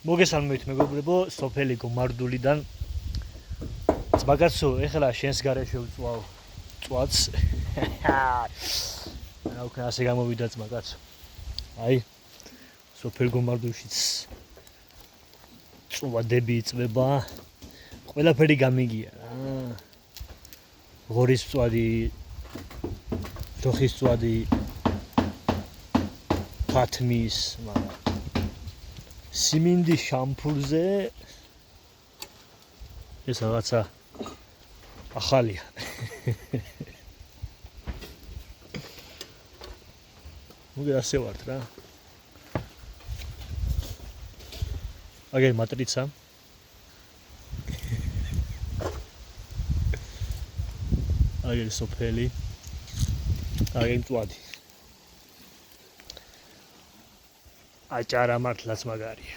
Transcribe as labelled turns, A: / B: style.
A: მოგესალმებით მეგობრებო, სოფელი გომარდულიდან. Ძმაკაცო, ეხლა შენს გარეშე ვწვავ წვაც. რა უკან ასე გამოვიდა ძმაკაცო. აი, სოფელ გომარდულშიც წვადები იწვება. ყველაფერი გამიგია რა. ღორის წვადი, ჯოხის წვადი, ფათმის, მაგრამ siminди შამფურზე ეს რაღაცა ახალია. მოგე ასე ვართ რა. აგერ მატრიცა. აგერ სოფელი. აგერ მწვადი. აჭარა მართლაც მაგარია.